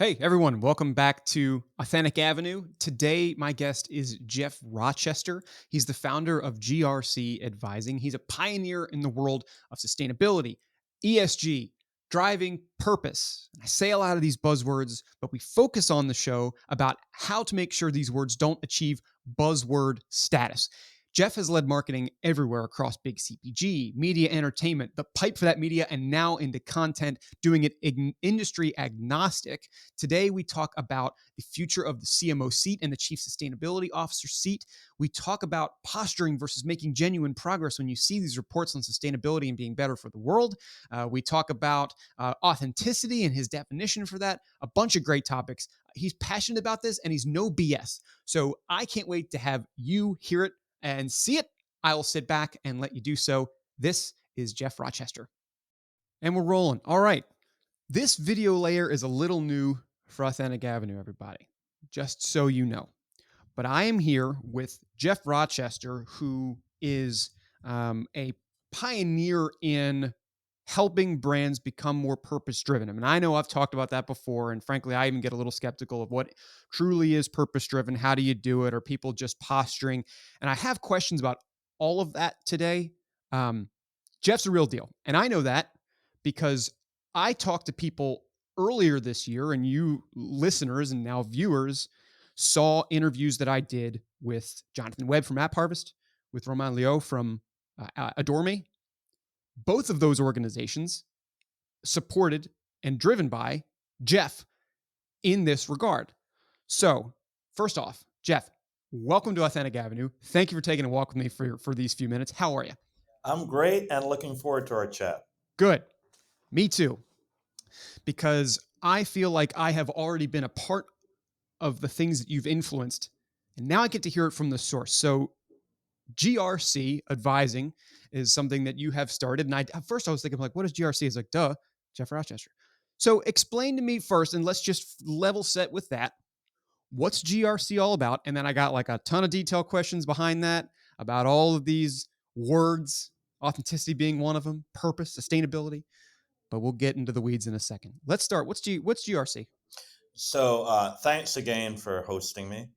Hey everyone, welcome back to Authentic Avenue. Today, my guest is Geof Rochester. He's the founder of GRC Advising. He's a pioneer in the world of sustainability, ESG, driving purpose. I say a lot of these buzzwords, but we focus on the show about how to make sure these words don't achieve buzzword status. Geof has led marketing everywhere across big CPG, media, entertainment, the pipe for that media, and now into content, doing it industry agnostic. Today, we talk about the future of the CMO seat and the Chief Sustainability Officer seat. We talk about posturing versus making genuine progress when you see these reports on sustainability and being better for the world. We talk about authenticity and his definition for that, a bunch of great topics. He's passionate about this and he's no BS. So I can't wait to have you hear it and see it. I will sit back and let you do so. This is Geof Rochester. And we're rolling. All right. This video layer is a little new for Authentic Avenue, everybody, just so you know. But I am here with Geof Rochester, who is a pioneer in helping brands become more purpose driven. I mean, I know I've talked about that before, and frankly, I even get a little skeptical of what truly is purpose driven. How do you do it? Are people just posturing? And I have questions about all of that today. Geof's a real deal, and I know that because I talked to people earlier this year, and you listeners and now viewers saw interviews that I did with Jonathan Webb from App Harvest, with Romain Leo from Adore Me. Both of those organizations supported and driven by Geof in this regard. So, first off, Geof, welcome to Authentic Avenue. Thank you for taking a walk with me for these few minutes. How are you? I'm great and looking forward to our chat. Good. Me too. Because I feel like I have already been a part of the things that you've influenced. And now I get to hear it from the source. So GRC advising is something that you have started. And at first I was thinking like, what is GRC? It's like, duh, Geof Rochester. So explain to me first, and let's just level set with that. What's GRC all about? And then I got like a ton of detailed questions behind that about all of these words, authenticity being one of them, purpose, sustainability. But we'll get into the weeds in a second. Let's start. What's GRC? Thanks again for hosting me.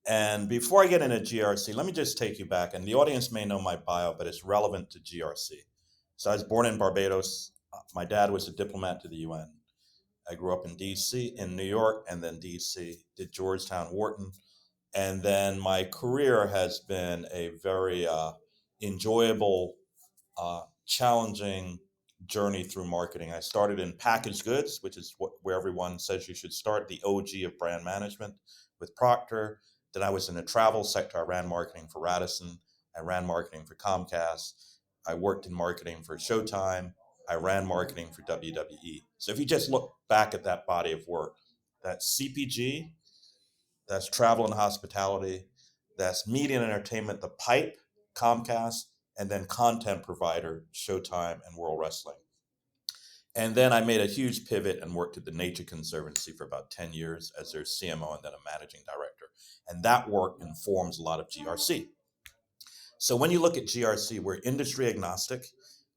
And before I get into GRC, let me just take you back. And the audience may know my bio, but it's relevant to GRC. So I was born in Barbados. My dad was a diplomat to the UN. I grew up in DC, in New York, and then DC, did Georgetown, Wharton. And then my career has been a very enjoyable, challenging journey through marketing. I started in packaged goods, which is where everyone says you should start, the OG of brand management with Procter. Then I was in the travel sector. I ran marketing for Radisson. I ran marketing for Comcast. I worked in marketing for Showtime. I ran marketing for WWE. So if you just look back at that body of work, that's CPG, that's travel and hospitality, that's media and entertainment, the pipe, Comcast, and then content provider, Showtime and World Wrestling. And then I made a huge pivot and worked at the Nature Conservancy for about 10 years as their CMO and then a managing director. And that work informs a lot of GRC. So when you look at GRC, we're industry agnostic.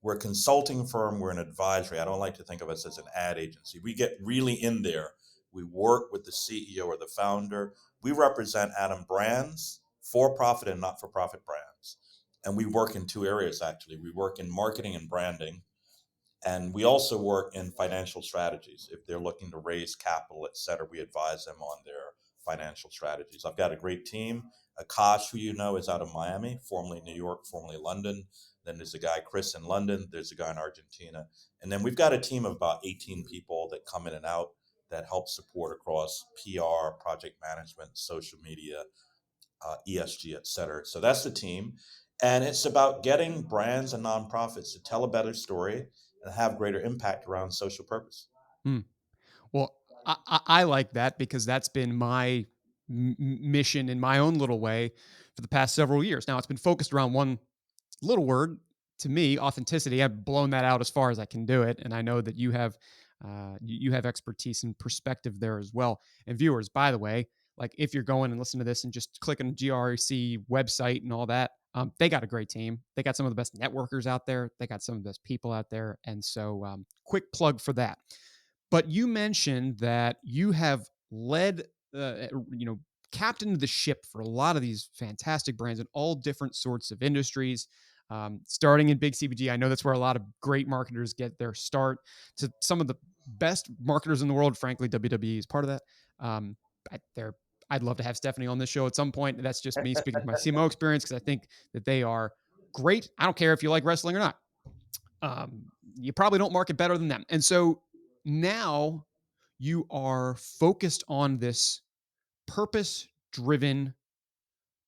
We're a consulting firm. We're an advisory. I don't like to think of us as an ad agency. We get really in there. We work with the CEO or the founder. We represent Adam brands, for-profit and not-for-profit brands. And we work in two areas, actually. We work in marketing and branding. And we also work in financial strategies. If they're looking to raise capital, et cetera, we advise them on their financial strategies. I've got a great team. Akash, who you know, is out of Miami, formerly New York, formerly London. Then there's a guy, Chris, in London. There's a guy in Argentina. And then we've got a team of about 18 people that come in and out that help support across PR, project management, social media, ESG, et cetera. So that's the team. And it's about getting brands and nonprofits to tell a better story and have greater impact around social purpose. Hmm. Well, I like that because that's been my mission in my own little way for the past several years. Now it's been focused around one little word to me, authenticity. I've blown that out as far as I can do it, and I know that you have expertise and perspective there as well. And viewers, by the way, like if you're going and listen to this and just click on GRC website and all that, they got a great team. They got some of the best networkers out there. They got some of the best people out there, and so quick plug for that. But you mentioned that you have led, you know, captained the ship for a lot of these fantastic brands in all different sorts of industries. Starting in big CPG, I know that's where a lot of great marketers get their start. To some of the best marketers in the world, frankly, WWE is part of that. Um, they're I'd love to have Stephanie on this show at some point. That's just me speaking from my CMO experience because I think that they are great. I don't care if you like wrestling or not. You probably don't market better than them. And so now you are focused on this purpose driven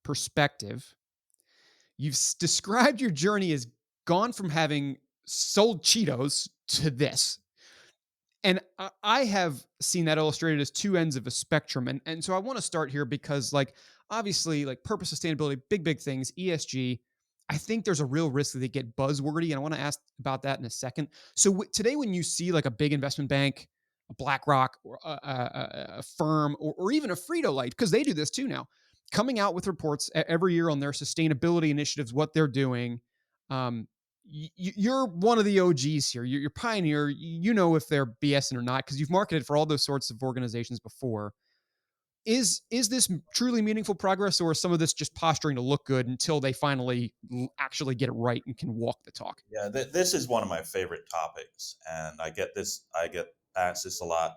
perspective. You've described your journey as gone from having sold Cheetos to this. And I have seen that illustrated as two ends of a spectrum. And so I want to start here because, like, obviously, like purpose, sustainability, big things, ESG. I think there's a real risk that they get buzzwordy. And I want to ask about that in a second. So today, when you see like a big investment bank, a BlackRock, or a firm, or even a Frito Light, because they do this too now, coming out with reports every year on their sustainability initiatives, what they're doing. Um, you're one of the OGs here. You're pioneer. You know if they're BSing or not because you've marketed for all those sorts of organizations before. Is this truly meaningful progress, or is some of this just posturing to look good until they finally actually get it right and can walk the talk? Yeah, this is one of my favorite topics, and I get asked this a lot,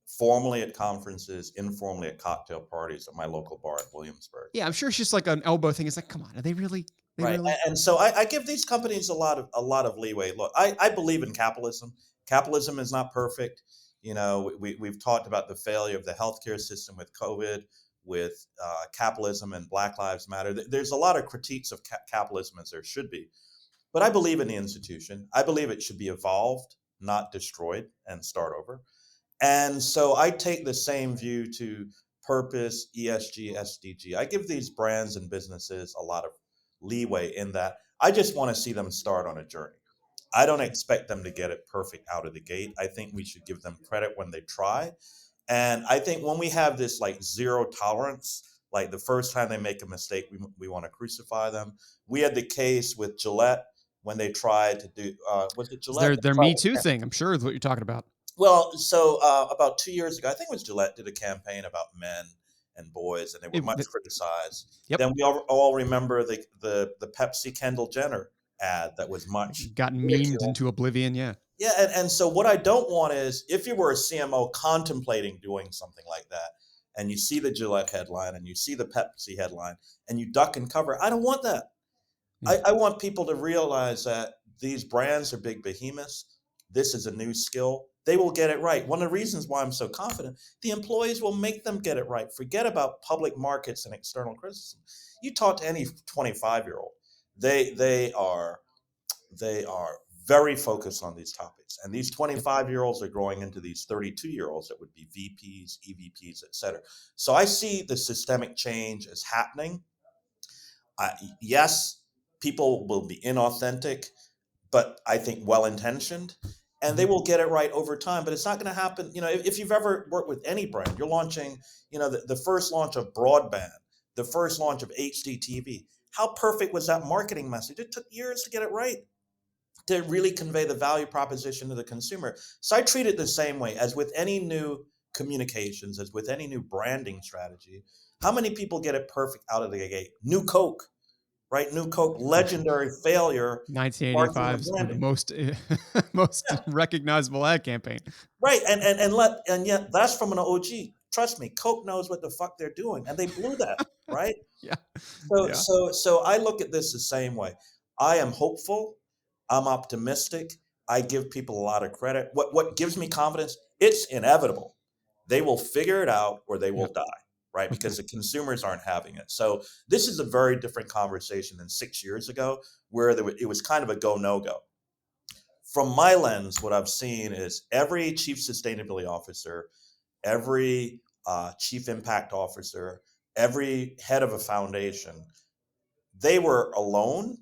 formally at conferences, informally at cocktail parties at my local bar in Williamsburg. Yeah, I'm sure it's just like an elbow thing. It's like, come on, are they really? They Right. really? And so I give these companies a lot of leeway. Look, I believe in capitalism. Capitalism is not perfect. You know, we've talked about the failure of the healthcare system with COVID, with capitalism and Black Lives Matter. There's a lot of critiques of capitalism, as there should be. But I believe in the institution. I believe it should be evolved, not destroyed and start over. And so I take the same view to purpose, ESG, SDG. I give these brands and businesses a lot of leeway in that I just want to see them start on a journey. I don't expect them to get it perfect out of the gate. I think we should give them credit when they try. And I think when we have this like zero tolerance, like the first time they make a mistake, we want to crucify them. We had the case with Gillette when they tried to do, was it It's Gillette? They their Me Too tried thing. I'm sure is what you're talking about. well, so about 2 years ago, I think it was Gillette did a campaign about men and boys, and they were much criticized. Yep, Then we all remember the Pepsi Kendall Jenner ad that was much gotten memed ridiculed. into oblivion. Yeah, Yeah, and so what I don't want is if you were a CMO contemplating doing something like that, and you see the Gillette headline and you see the Pepsi headline, and you duck and cover, I don't want that. yeah, I want people to realize that these brands are big behemoths. This is a new skill. They will get it right. One of the reasons why I'm so confident, the employees will make them get it right. Forget about public markets and external criticism. You talk to any 25-year-old, they they are very focused on these topics. And these yep. 25-year-olds are growing into these 32-year-olds that would be VPs, EVPs, et cetera. So I see the systemic change as happening. Yes, people will be inauthentic, but I think well intentioned, and they Mhm. will get it right over time. But it's not going to happen. You know, if you've ever worked with any brand, you're launching, you know, the first launch of broadband, the first launch of HDTV. How perfect was that marketing message? It took years to get it right to really convey the value proposition to the consumer. So I treat it the same way as with any new communications, as with any new branding strategy. How many people get it perfect out of the gate? New Coke, right? New Coke, legendary failure, marketing and 1985's branding. most most Yeah, recognizable ad campaign. right. And yet that's from an OG. Trust me, Coke knows what the fuck they're doing, and they blew that, right? Yeah, yeah, So I look at this the same way. I am hopeful. I'm optimistic. I give people a lot of credit. What gives me confidence? It's inevitable. They will figure it out or they yeah. will die, right? Okay. Because the consumers aren't having it. So this is a very different conversation than 6 years ago, where it was kind of a go no go. From my lens, what I've seen is every chief sustainability officer, every chief impact officer, every head of a foundation, they were alone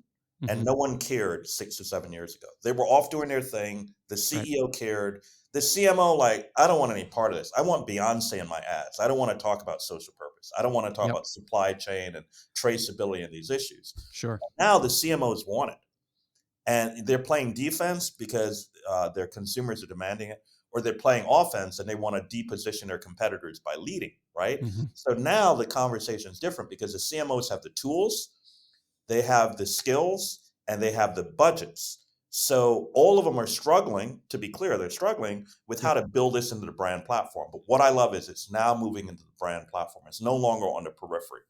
and Hmm. no one cared 6 or 7 years ago. They were off doing their thing. The Right. CEO cared. The CMO, like, I don't want any part of this. I want Beyonce in my ads. I don't want to talk about social purpose. I don't want to talk Yep. about supply chain and traceability and these issues. Sure. Now the CMOs want it. And they're playing defense because their consumers are demanding it. or they're playing offense and they want to deposition their competitors by leading, right? Hmm. So now the conversation is different because the CMOs have the tools, they have the skills, and they have the budgets. So all of them are struggling, to be clear, they're struggling with how Yep. to build this into the brand platform. But what I love is it's now moving into the brand platform. It's no longer on the periphery.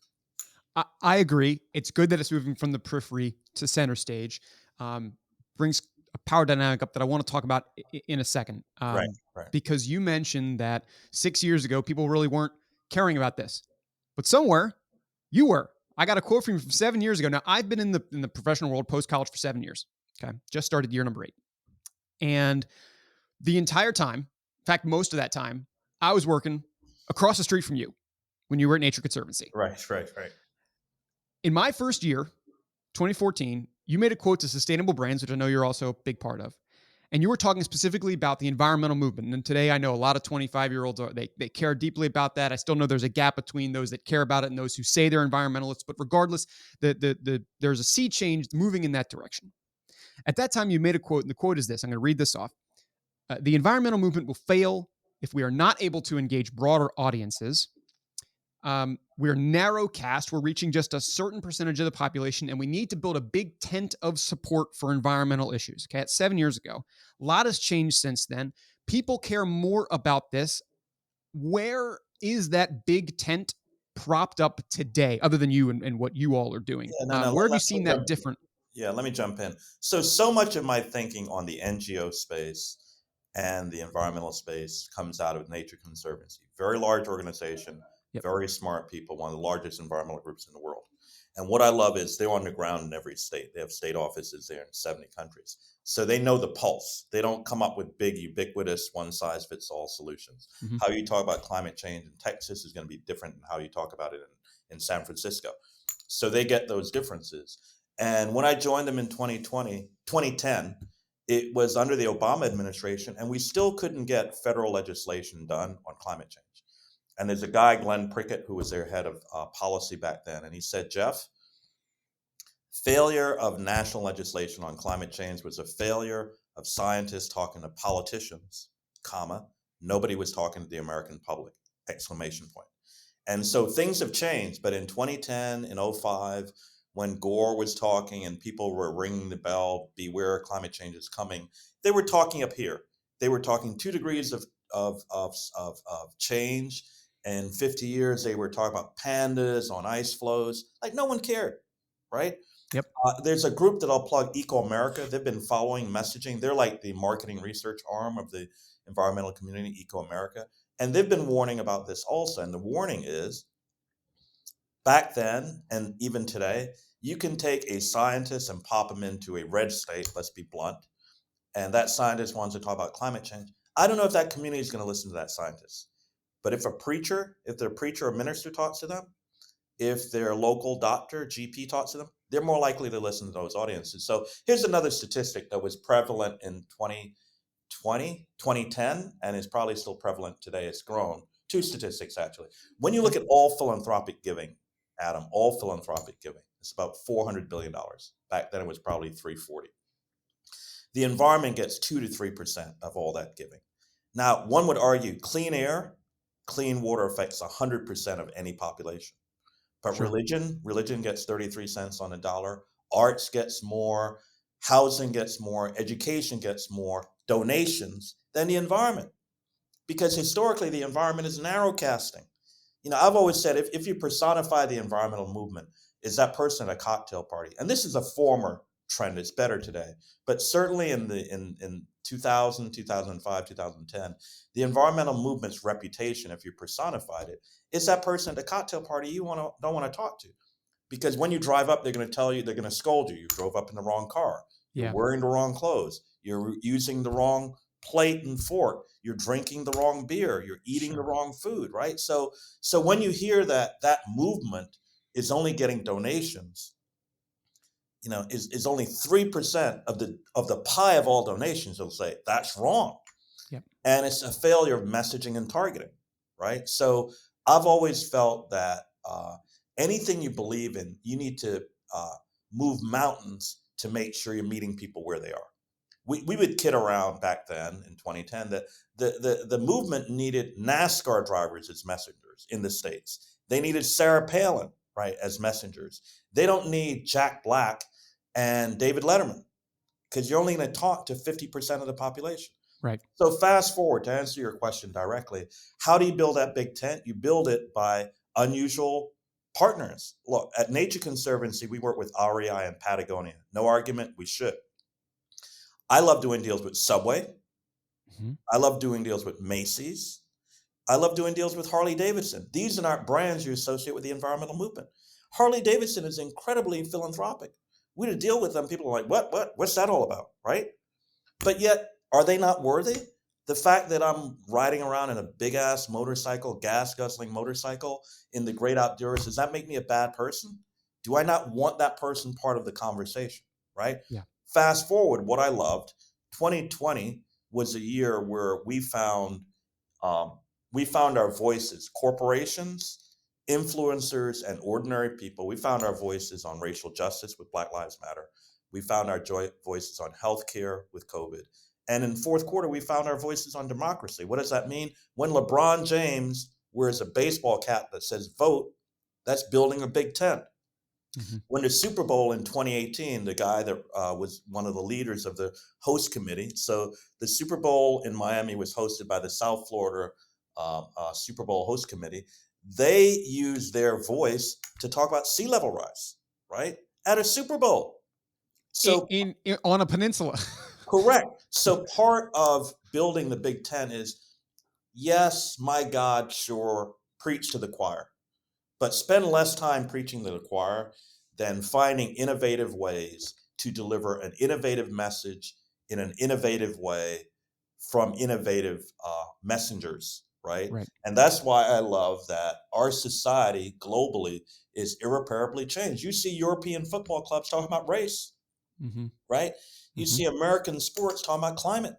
I agree. It's good that it's moving from the periphery to center stage. Brings a power dynamic up that I want to talk about in a second. Right, right, Because you mentioned that 6 years ago, people really weren't caring about this, but somewhere you were. I got a quote from you from 7 years ago. Now I've been in the professional world post college for 7 years. Okay, just started year number 8, and the entire time, in fact, most of that time, I was working across the street from you when you were at Nature Conservancy. right, right. In my first year, 2014, you made a quote to sustainable brands, which I know you're also a big part of. And you were talking specifically about the environmental movement. And today I know a lot of 25-year-olds they care deeply about that. I still know there's a gap between those that care about it and those who say they're environmentalists. But regardless, there's a sea change moving in that direction. At that time, you made a quote, and the quote is this. I'm going to read this off. The environmental movement will fail if we are not able to engage broader audiences. We're narrow cast. We're reaching just a certain percentage of the population, and we need to build a big tent of support for environmental issues. Okay, that's 7 years ago. A lot has changed since then. People care more about this. Where is that big tent propped up today, other than you and what you all are doing? Yeah, no, no. Where have you Let seen me that jump. different? Yeah, let me jump in. So much of my thinking on the NGO space and the environmental space comes out of Nature Conservancy. Very large organization, Yep. very smart people, one of the largest environmental groups in the world. And what I love is they're on the ground in every state. They have state offices there in 70 countries. So they know the pulse. They don't come up with big, ubiquitous, one size fits all solutions. Mm-hmm. How you talk about climate change in Texas is going to be different than how you talk about it in San Francisco. So they get those differences. And when I joined them in 2010, it was under the Obama administration, and we still couldn't get federal legislation done on climate change. And there's a guy, Glenn Prickett, who was their head of policy back then, and he said, Geof, failure of national legislation on climate change was a failure of scientists talking to politicians, comma, nobody was talking to the American public, exclamation point. And so things have changed. But in 2010, in '05, when Gore was talking and people were ringing the bell, beware, climate change is coming, they were talking up here. They were talking 2 degrees of change. In 50 years, they were talking about pandas on ice floes. Like no one cared, right? Yep. There's a group that I'll plug, Eco America. They've been following messaging. They're like the marketing research arm of the environmental community, Eco America. And they've been warning about this also. And the warning is back then and even today, you can take a scientist and pop them into a red state, let's be blunt, and that scientist wants to talk about climate change. I don't know if that community is going to listen to that scientist. But if their preacher or minister talks to them, if their local doctor, GP talks to them, they're more likely to listen to those audiences. So here's another statistic that was prevalent in 2010, and is probably still prevalent today. It's grown. Two statistics, actually. When you Okay. look at all philanthropic giving, Adam, all philanthropic giving, it's about $400 billion. Back then, it was probably 340. The environment gets 2 to 3% of all that giving. Now, one would argue clean air, clean water affects 100% of any population. But Sure. religion gets 33 cents on the dollar. Arts gets more. Housing gets more. Education gets more donations than the environment. Because historically, the environment is narrow casting. I've always said if you personify the environmental movement, is that person at a cocktail party? And this is a former trend. It's better today. But certainly in 2000, 2005, 2010, the environmental movement's reputation, if you personified it, is that person at the cocktail party you don't want to talk to. Because when you drive up, they're going to tell you, they're going to scold you. You drove up in the wrong car. You're Yeah. wearing the wrong clothes. You're using the wrong plate and fork. You're drinking the wrong beer. You're eating the Sure. wrong food, right? So when you hear that movement is only getting donations, is only 3% of the pie of all donations, they'll say that's wrong. Yep. And it's a failure of messaging and targeting, right? So I've always felt that anything you believe in, you need to move mountains to make sure you're meeting people where they are. We would kid around back then in 2010 that the movement needed NASCAR drivers as messengers in the States. They needed Sarah Palin, right, as messengers. They don't need Jack Black and David Letterman because you're only going to talk to 50% of the population. Right. So fast forward to answer your question directly, how do you build that big tent? You build it by unusual partners. Look, at Nature Conservancy, we work with REI and Patagonia. No argument, we should. I love doing deals with Subway. Mhm. I love doing deals with Macy's. I love doing deals with Harley Davidson. These are not brands you associate with the environmental movement. Harley Davidson is incredibly philanthropic. We to deal with them, people are like, what's that all about, right? But yet, are they not worthy? The fact that I'm riding around in a big ass motorcycle, gas guzzling motorcycle in the great outdoors, does that make me a bad person? Do I not want that person part of the conversation? Right? Yeah. Fast forward, what I loved, 2020 was a year where um, we found our voices, corporations, influencers, and ordinary people. We found our voices on racial justice with Black Lives Matter. We found our voices on healthcare with COVID. And in fourth quarter, we found our voices on democracy. What does that mean? When LeBron James wears a baseball cap that says vote, that's building a big tent. Mhm. When the Super Bowl in 2018, the guy that was one of the leaders of the host committee, so the Super Bowl in Miami was hosted by the South Florida Super Bowl host committee. They used their voice to talk about sea level rise, right? At a Super Bowl. So On a peninsula. correct. So part of building the Big Ten is yes, my God, sure, preach to the choir, but spend less time preaching to the choir than finding innovative ways to deliver an innovative message in an innovative way from innovative messengers, right? Right. And that's why I love that our society globally is irreparably changed. You see European football clubs talking about race, Mhm. right? You Mhm. see American sports talking about climate.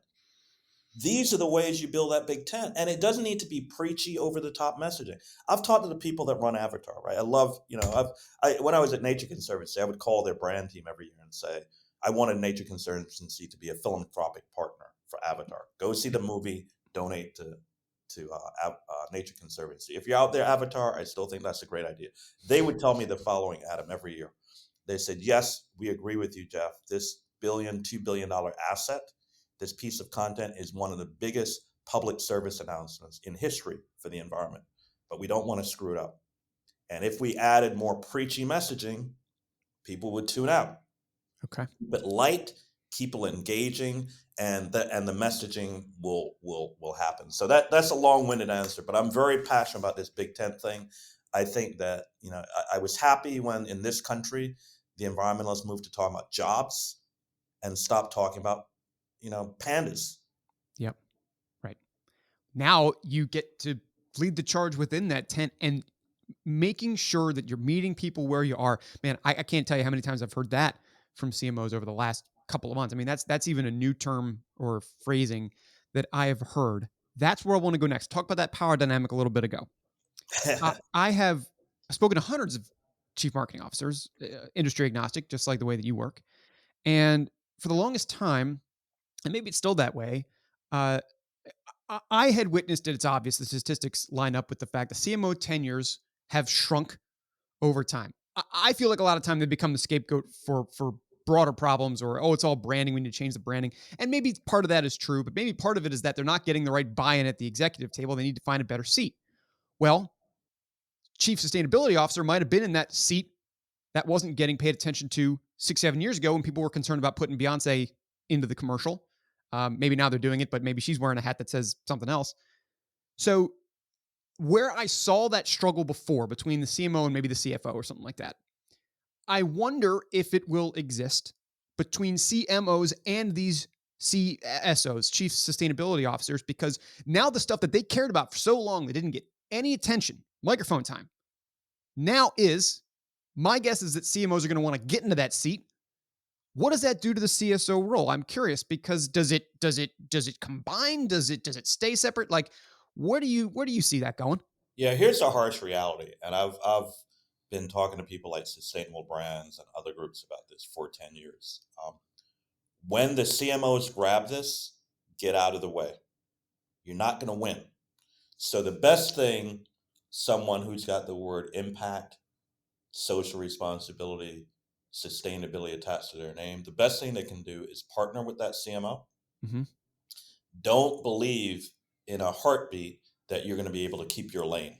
These are the ways you build that big tent. And it doesn't need to be preachy over the top messaging. I've talked to the people that run Avatar, right? I love, when I was at Nature Conservancy, I would call their brand team every year and say, I wanted Nature Conservancy to be a philanthropic partner for Avatar. Go see the Yep. movie, donate to Nature Conservancy. If you're out there, Avatar, I still think that's a great idea. They would tell me the following, Adam, every year. They said, yes, we agree with you, Geof. This $2 billion asset, this piece of content is one of the biggest public service announcements in history for the environment, but we don't want to screw it up. And if we added more preachy messaging, people would tune out. Okay. But light, keep it engaging, and the messaging will happen. So that's a long-winded answer, but I'm very passionate about this Big Tent thing. I think that I was happy when in this country the environmentalists moved to talk about jobs and stop talking about pandas. Yep. Right. Now you get to lead the charge within that tent and making sure that you're meeting people where you are. Man, I can't tell you how many times I've heard that from CMOs over the last couple of months. I mean, that's even a new term or phrasing that I have heard. That's where I want to go next. Talk about that power dynamic a little bit ago. I have spoken to hundreds of chief marketing officers, industry agnostic, just like the way that you work. And for the longest time, and maybe it's still that way, uh, I had witnessed it. It's obvious the statistics line up with the fact that CMO tenures have shrunk over time. I feel like a lot of time they become the scapegoat for broader problems, or it's all branding. We need to change the branding, and maybe part of that is true, but maybe part of it is that they're not getting the right buy-in at the executive table. They need to find a better seat. Well, chief sustainability officer might have been in that seat that wasn't getting paid attention to 6, 7 years ago when people were concerned about putting Beyonce into the commercial. Maybe now they're doing it, but maybe she's wearing a hat that says something else. So where I saw that struggle before between the CMO and maybe the CFO or something like that, I wonder if it will exist between CMOs and these CSOs, chief sustainability officers, because now the stuff that they cared about for so long that didn't get any attention, microphone time, now is, my guess is that CMOs are going to want to get into that seat. What does that do to the CSO role? I'm curious because does it combine? Does it stay separate? Like, where do you see that going? Yeah, here's a harsh reality, and I've been talking to people like Sustainable Brands and other groups about this for 10 years. When the CMOs grab this, get out of the way. You're not going to win. So the best thing someone who's got the word impact, social responsibility, sustainability attached to their name, the best thing they can do is partner with that CMO. Hmm. Don't believe in a heartbeat that you're going to be able to keep your lane.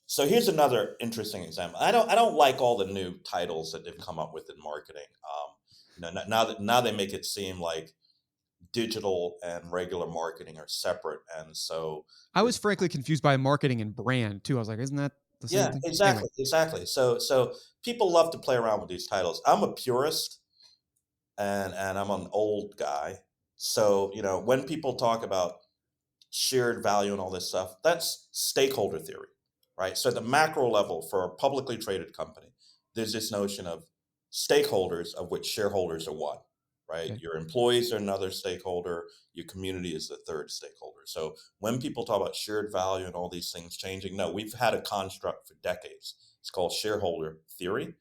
So here's another interesting example. I don't like all the new titles that they've come up with in marketing. Now they make it seem like digital and regular marketing are separate, and so I the was frankly confused by marketing and brand too. I was like, isn't that the same yeah, thing? Anyway. exactly. So people love to play around with these titles. I'm a purist, and I'm an old guy. So when people talk about shared value and all this stuff, that's stakeholder theory, right? So at the macro level, for a publicly traded company, there's this notion of stakeholders, of which shareholders are one, right? Okay. Your employees are another stakeholder, your community is the third stakeholder. So when people talk about shared value and all these things changing, no, we've had a construct for decades. It's called shareholder theory.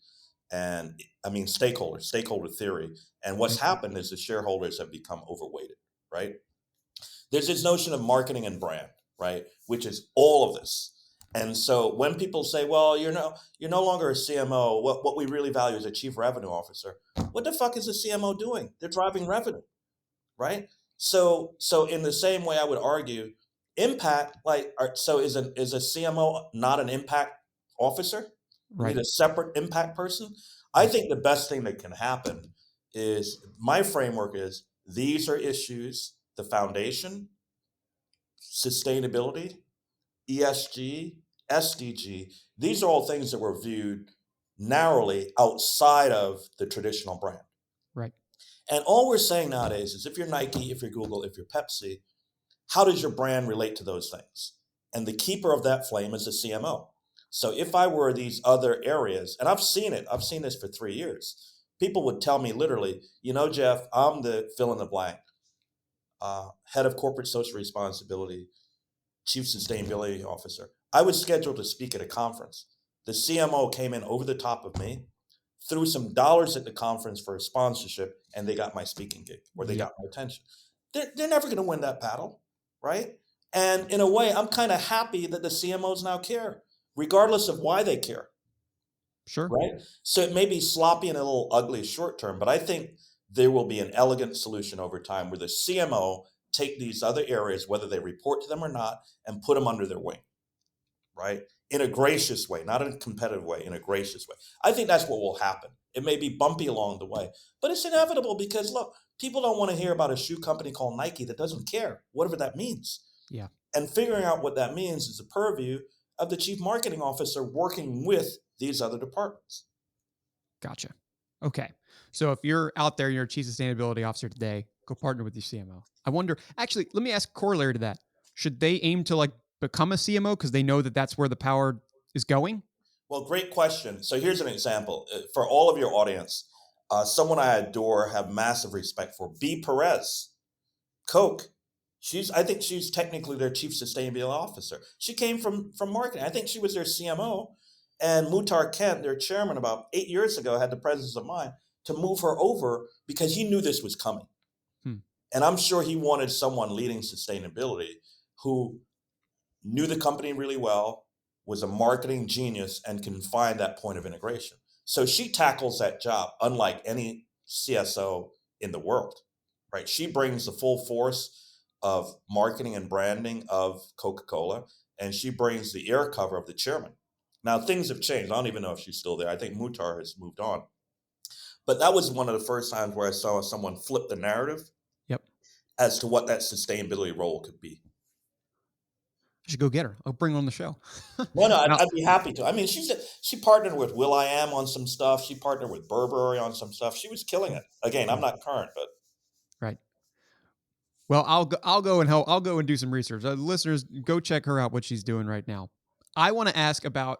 And I mean stakeholder theory. And what's Okay. happened is the shareholders have become overweighted, right? There's this notion of marketing and brand, right? Which is all of this. And so when people say, well, you're no longer a CMO, what we really value is a chief revenue officer. What the fuck is a CMO doing? They're driving revenue, right? So in the same way I would argue impact, so is a CMO not an impact officer? You need Right. a separate impact person? I Right. think the best thing that can happen is, my framework is, these are issues, the foundation, sustainability, ESG, SDG, these are all things that were viewed narrowly outside of the traditional brand. Right. And all we're saying nowadays is, if you're Nike, if you're Google, if you're Pepsi, how does your brand relate to those things? And the keeper of that flame is the CMO. So if I were these other areas, and I've seen this for 3 years, people would tell me literally, Geof, I'm the fill in the blank, head of corporate social responsibility, chief sustainability officer. I was scheduled to speak at a conference. The CMO came in over the top of me, threw some dollars at the conference for a sponsorship, and they got my speaking gig, or they Yep. got my attention. They're never going to win that battle, right? And in a way, I'm kind of happy that the CMOs now care, regardless of why they care, Sure. right? So it may be sloppy and a little ugly short term, but I think there will be an elegant solution over time where the CMO take these other areas, whether they report to them or not, and put them under their wing, right? In a gracious way, not in a competitive way, in a gracious way. I think that's what will happen. It may be bumpy along the way, but it's inevitable because, look, people don't want to hear about a shoe company called Nike that doesn't care, whatever that means. Yeah. And figuring out what that means is the purview of the chief marketing officer working with these other departments. Gotcha. Okay. So if you're out there, you're a chief sustainability officer today, go partner with your CMO. I wonder, actually, let me ask a corollary to that. Should they aim to like become a CMO because they know that that's where the power is going? Well, great question. So here's an example for all of your audience. Someone I adore, have massive respect for, B. Perez, Coke. I think she's technically their chief sustainability officer. She came from marketing. I think she was their CMO. And Muhtar Kent, their chairman, about 8 years ago, had the presence of mind to move her over because he knew this was coming. Hmm. And I'm sure he wanted someone leading sustainability who knew the company really well, was a marketing genius, and can find that point of integration. So she tackles that job unlike any CSO in the world, right? She brings the full force of marketing and branding of Coca-Cola, and she brings the air cover of the chairman. Now, things have changed. I don't even know if she's still there. I think Muhtar has moved on. But that was one of the first times where I saw someone flip the narrative Yep. as to what that sustainability role could be. I should go get her. I'll bring her on the show. No, no, I'd, Now, I'd be happy to. I mean, she partnered with Will I Am on some stuff. She partnered with Burberry on some stuff. She was killing it. Again, I'm yeah, not current, but right. Well, I'll go and help. I'll go and do some research. Listeners, go check her out. What she's doing right now. I want to ask about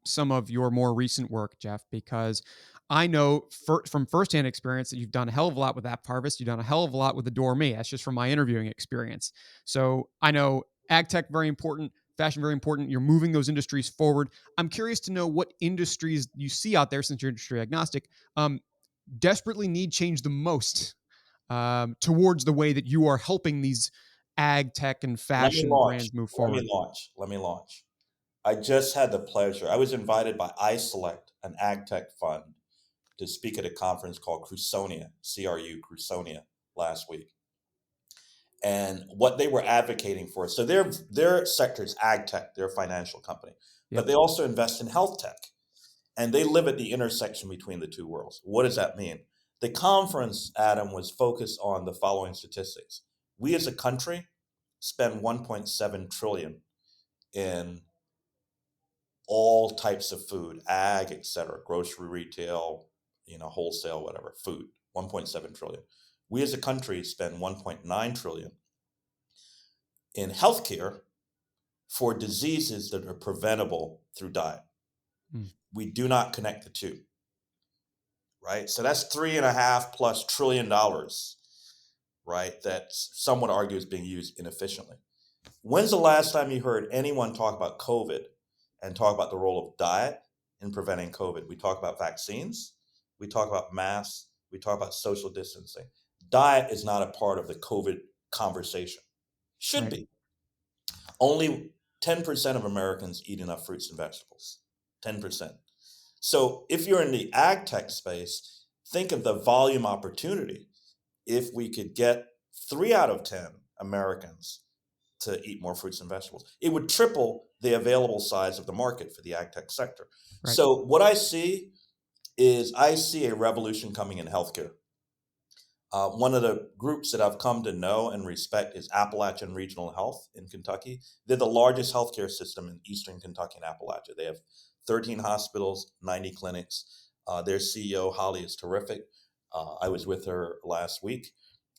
some of your more recent work, Geof, because I know from firsthand experience that you've done a hell of a lot with App Harvest. You've done a hell of a lot with Adore Me. That's just from my interviewing experience. So I know ag tech very important, fashion very important. You're moving those industries forward. I'm curious to know what industries you see out there, since you're industry agnostic, desperately need change the most. towards the way that you are helping these ag tech and Let me fashion launch. brands move Let me forward? launch. Let me launch. I just had the pleasure. I was invited by iSelect, an ag tech fund, to speak at a conference called Crusonia, CRU Crusonia, last week. And what they were advocating for, so their sector is ag tech, they're a financial company, but Yep. they also invest in health tech. And they live at the intersection between the two worlds. What does that mean? The conference, Adam, was focused on the following statistics. We as a country spend 1.7 trillion in all types of food, ag, et cetera, grocery, retail, wholesale, whatever, food, 1.7 trillion. We as a country spend 1.9 trillion in healthcare for diseases that are preventable through diet. Mm. We do not connect the two, right? So that's 3.5+ trillion dollars, right? That some would argue is being used inefficiently. When's the last time you heard anyone talk about COVID and talk about the role of diet in preventing COVID? We talk about vaccines, we talk about masks, we talk about social distancing. Diet is not a part of the COVID conversation. Should Right. be. Only 10% of Americans eat enough fruits and vegetables. 10%. So if you're in the ag tech space, think of the volume opportunity if we could get 3 out of 10 Americans to eat more fruits and vegetables. It would triple the available size of the market for the ag tech sector. Right. So what I see is I see a revolution coming in healthcare. One of the groups that I've come to know and respect is Appalachian Regional Health in Kentucky. They're the largest healthcare system in Eastern Kentucky and Appalachia. They have 13 hospitals, 90 clinics. Their CEO, Holly, is terrific. I was with her last week.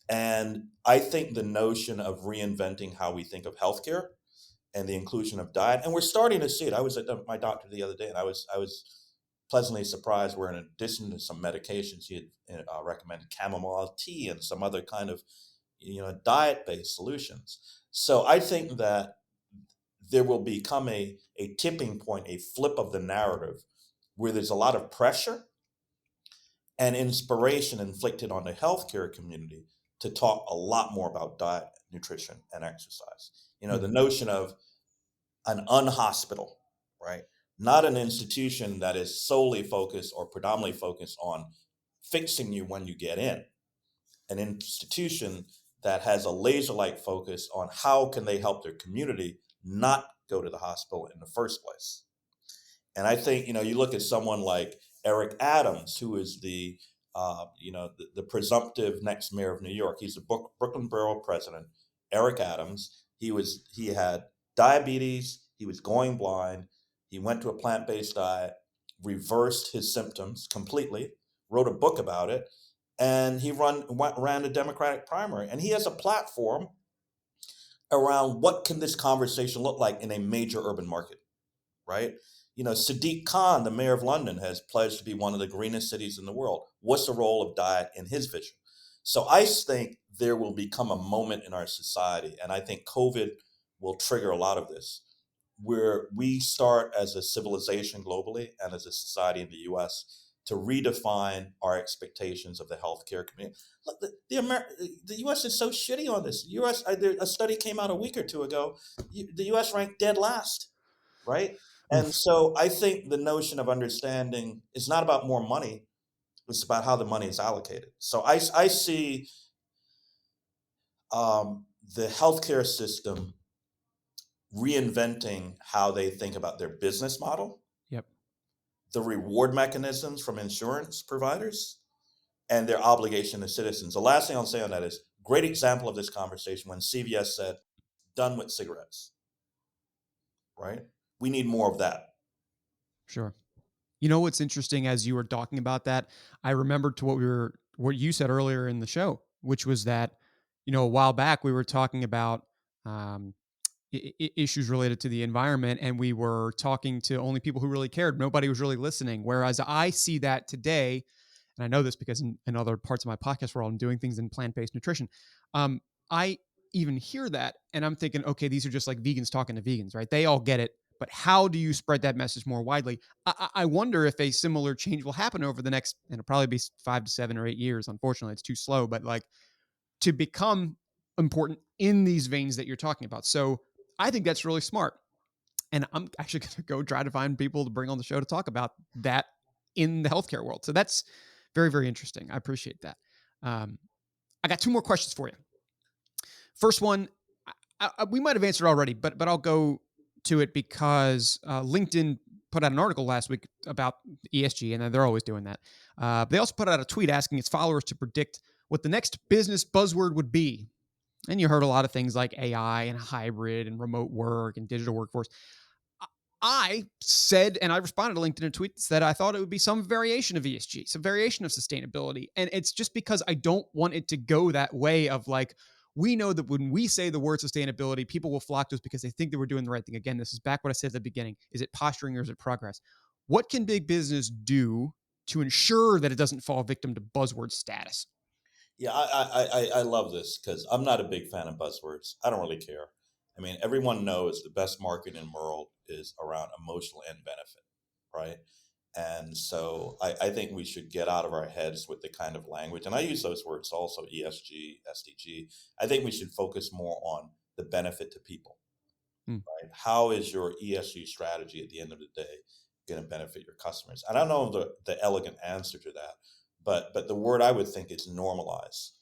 And I think the notion of reinventing how we think of healthcare and the inclusion of diet, and we're starting to see it. I was at my doctor the other day, and I was pleasantly surprised where, in addition to some medications, he had recommended chamomile tea and some other kind of diet-based solutions. So I think that there will become a tipping point, a flip of the narrative, where there's a lot of pressure and inspiration inflicted on the healthcare community to talk a lot more about diet, nutrition, and exercise. Mm. The notion of an unhospital, right? Not an institution that is solely focused or predominantly focused on fixing you when you get in. An institution that has a laser-like focus on how can they help their community not go to the hospital in the first place. And I think, you look at someone like Eric Adams, who is the presumptive next mayor of New York. He's the Brooklyn Borough president. Eric Adams. He had diabetes. He was going blind. He went to a plant-based diet, reversed his symptoms completely, wrote a book about it, and he ran a Democratic primary. And he has a platform around what can this conversation look like in a major urban market, right? Sadiq Khan, the mayor of London, has pledged to be one of the greenest cities in the world. What's the role of diet in his vision? So I think there will become a moment in our society, and I think COVID will trigger a lot of this, where we start as a civilization globally and as a society in the US to redefine our expectations of the healthcare community. Look, the US is so shitty on this. A study came out a week or two ago. The US ranked dead last, right? And Oof. so I think the notion of understanding is not about more money, it's about how the money is allocated. So I see the healthcare system reinventing how they think about their business model, Yep. the reward mechanisms from insurance providers, and their obligation to citizens. The last thing I'll say on that is great example of this conversation when CVS said, done with cigarettes, right? We need more of that. Sure. What's interesting as you were talking about that, I remembered to what you said earlier in the show, which was that, a while back we were talking about um, issues related to the environment, and we were talking to only people who really cared. Nobody was really listening. Whereas I see that today, and I know this because in other parts of my podcast world, I'm doing things in plant-based nutrition. I even hear that, and I'm thinking, okay, these are just like vegans talking to vegans, right? They all get it. But how do you spread that message more widely? I wonder if a similar change will happen over the next, and it'll probably be 5 to 7 or 8 years. Unfortunately, it's too slow. But like, to become important in these veins that you're talking about. So I think that's really smart. And I'm actually going to go try to find people to bring on the show to talk about that in the healthcare world. So that's very, very interesting. I appreciate that. Um, I got two more questions for you. First one, we might have answered already, but I'll go to it because LinkedIn put out an article last week about ESG, and they're always doing that. They also put out a tweet asking its followers to predict what the next business buzzword would be. And you heard a lot of things like AI and hybrid and remote work and digital workforce. I said, and I responded to LinkedIn in a tweet that I thought it would be some variation of ESG, some variation of sustainability. And it's just because I don't want it to go that way of like, we know that when we say the word sustainability, people will flock to us because they think that we're doing the right thing. Again, this is back what I said at the beginning. Is it posturing or is it progress? What can big business do to ensure that it doesn't fall victim to buzzword status? Yeah, I love this because I'm not a big fan of buzzwords. I don't really care. I mean, everyone knows the best marketing in the world is around emotional end benefit, right? And so I think we should get out of our heads with the kind of language, and I use those words also, ESG, SDG. I think we should focus more on the benefit to people. Hmm, Right? How is your ESG strategy at the end of the day going to benefit your customers? I don't know the elegant answer to that, but the word I would think is normalize.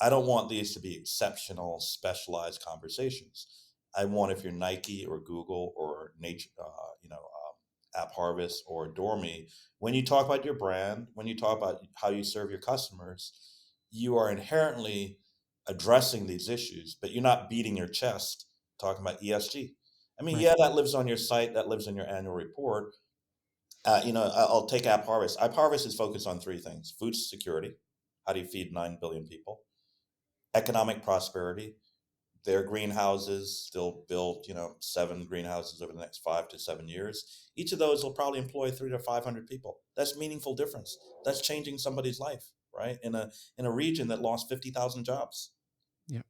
I don't want these to be exceptional, specialized conversations. I want if you're Nike or Google or Nature, App Harvest or Dormy, when you talk about your brand, when you talk about how you serve your customers, you are inherently addressing these issues, but you're not beating your chest talking about ESG. I mean, right. yeah, that lives on your site, that lives in your annual report. I'll take App Harvest. App Harvest is focused on three things: food security, how do you feed 9 billion people? Economic prosperity. Their greenhouses, they'll build, 7 greenhouses over the next 5 to 7 years. Each of those will probably employ 300 to 500 people. That's meaningful difference. That's changing somebody's life, right? In a region that lost 50,000 jobs. Yeah,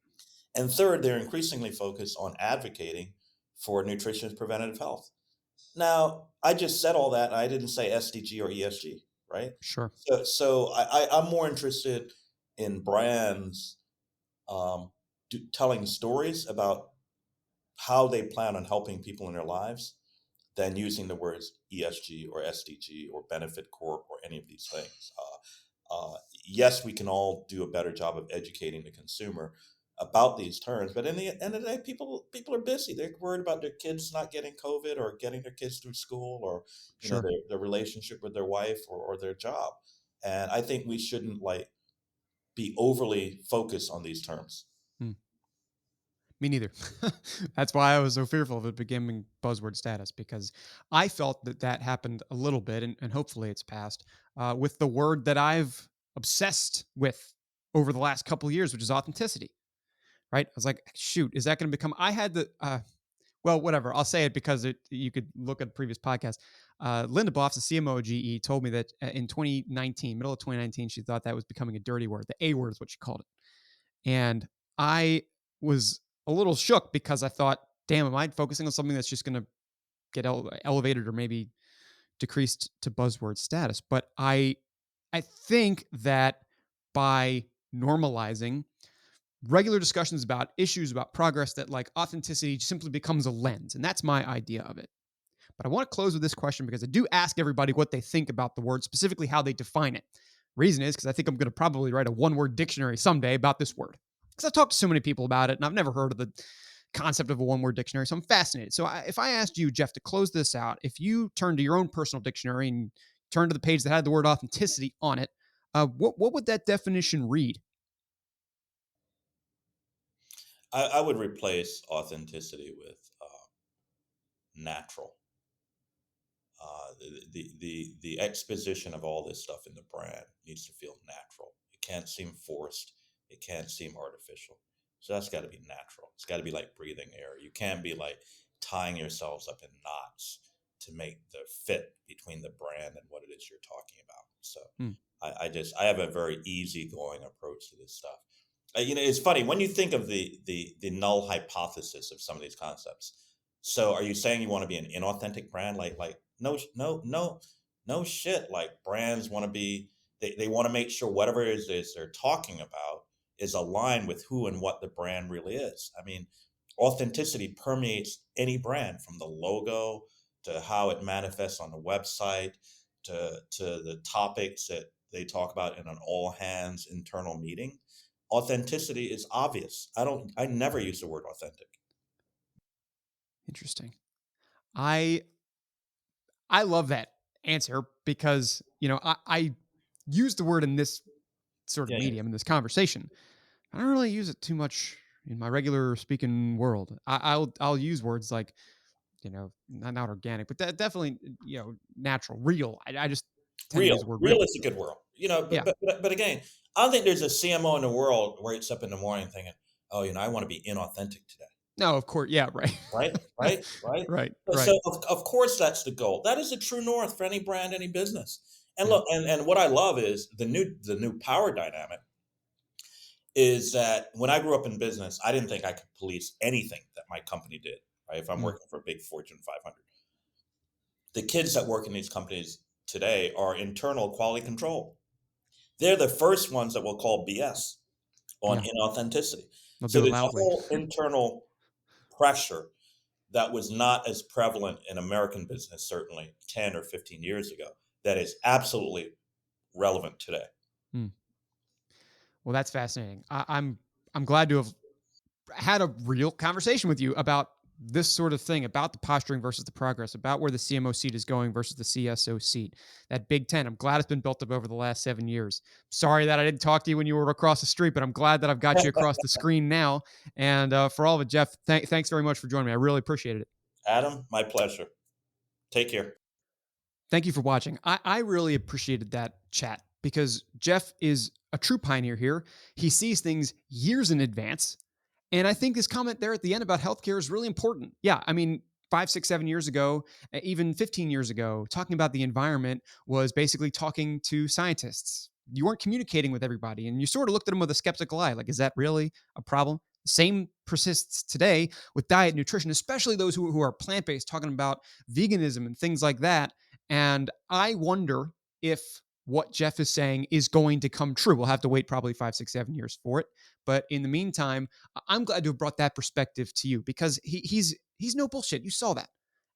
And third, they're increasingly focused on advocating for nutritious preventative health. Now, I just said all that. And I didn't say SDG or ESG, right? sure. So I'm more interested in brands telling stories about how they plan on helping people in their lives than using the words ESG or SDG or benefit corp or any of these things. Yes, we can all do a better job of educating the consumer about these terms, but in the end of the day, people are busy. They're worried about their kids not getting COVID or getting their kids through school or Sure. their relationship with their wife or their job. And I think we shouldn't be overly focused on these terms. Hmm. Me neither. That's why I was so fearful of it becoming buzzword status because I felt that that happened a little bit, and hopefully it's passed with the word that I've obsessed with over the last couple of years, which is authenticity. Right? I was like, shoot, is that going to become? I had the well, whatever. I'll say it because you could look at the previous podcast. Linda Boff, the CMO of GE, told me that in 2019, middle of 2019, she thought that was becoming a dirty word. The A word is what she called it. And I was a little shook because I thought, damn, am I focusing on something that's just going to get elevated or maybe decreased to buzzword status? But I think that by normalizing regular discussions about issues about progress, that like authenticity simply becomes a lens, and that's my idea of it. But I want to close with this question because I do ask everybody what they think about the word, specifically how they define it. Reason is because I think I'm going to probably write a one-word dictionary someday about this word, because I've talked to so many people about it and I've never heard of the concept of a one-word dictionary, so I'm fascinated. So if I asked you, Geof, to close this out, if you turn to your own personal dictionary and turn to the page that had the word authenticity on it, what would that definition read? I would replace authenticity with natural. The exposition of all this stuff in the brand needs to feel natural. It can't seem forced. It can't seem artificial. So that's got to be natural. It's got to be like breathing air. You can't be like tying yourselves up in knots to make the fit between the brand and what it is you're talking about. So Hmm, I have a very easygoing approach to this stuff. It's funny when you think of the null hypothesis of some of these concepts. So are you saying you want to be an inauthentic brand? Like no shit. Like brands want to be they want to make sure whatever it is they're talking about is aligned with who and what the brand really is. I mean, authenticity permeates any brand, from the logo to how it manifests on the website to the topics that they talk about in an all hands internal meeting. Authenticity is obvious. I never use the word authentic. Interesting. I I love that answer because, I use the word in this sort of Yeah, yeah. medium, in this conversation. I don't really use it too much in my regular speaking world. I'll use words like, not organic, but definitely, natural, real. I just tend to use the word Real real. is a good word. Yeah. But again, I don't think there's a CMO in the world where it's up in the morning thinking, "Oh, I want to be inauthentic today." No, of course. Yeah. Right. Right? Right? Right? Right. So, Right. of course that's the goal. That is the true north for any brand, any business. And Yeah. look, and what I love is the new power dynamic is that when I grew up in business, I didn't think I could police anything that my company did. Right? If I'm Mm. working for a big Fortune 500, the kids that work in these companies today are internal quality control. They're the first ones that will call BS on Yeah. inauthenticity. They'll So do it there's a loudly. whole internal pressure that was not as prevalent in American business, certainly 10 or 15 years ago, that is absolutely relevant today. Mm. Well, that's fascinating. I'm glad to have had a real conversation with you about this sort of thing, about the posturing versus the progress, about where the CMO seat is going versus the CSO seat. That Big Ten. I'm glad it's been built up over the last 7 years. Sorry that I didn't talk to you when you were across the street, but I'm glad that I've got you across the screen now. And for all of it, Geof, thanks very much for joining me. I really appreciated it. Adam, my pleasure. Take care. Thank you for watching. I really appreciated that chat because Geof is a true pioneer here. He sees things years in advance. And I think this comment there at the end about healthcare is really important. Yeah, I mean, 5, 6, 7 years ago, even 15 years ago, talking about the environment was basically talking to scientists. You weren't communicating with everybody, and you sort of looked at them with a skeptical eye like, is that really a problem? Same persists today with diet and nutrition, especially those who are plant based, talking about veganism and things like that. And I wonder if what Geof is saying is going to come true. We'll have to wait probably 5, 6, 7 years for it. But in the meantime, I'm glad to have brought that perspective to you because he's no bullshit. You saw that.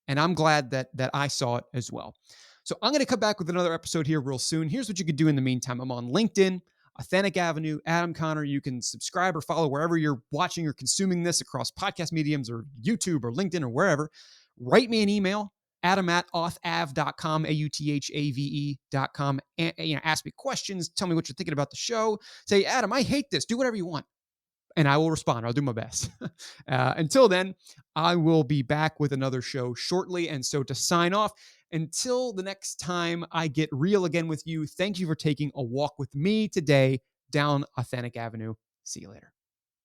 And I'm glad that I saw it as well. So I'm going to come back with another episode here real soon. Here's what you could do in the meantime. I'm on LinkedIn, Authentic Avenue, Adam Connor. You can subscribe or follow wherever you're watching or consuming this across podcast mediums or YouTube or LinkedIn or wherever. Write me an email, adam@authave.com, AUTHAVE.com. And, ask me questions. Tell me what you're thinking about the show. Say, Adam, I hate this. Do whatever you want. And I will respond. I'll do my best. Until then, I will be back with another show shortly. And so to sign off, until the next time I get real again with you, thank you for taking a walk with me today down Authentic Avenue. See you later.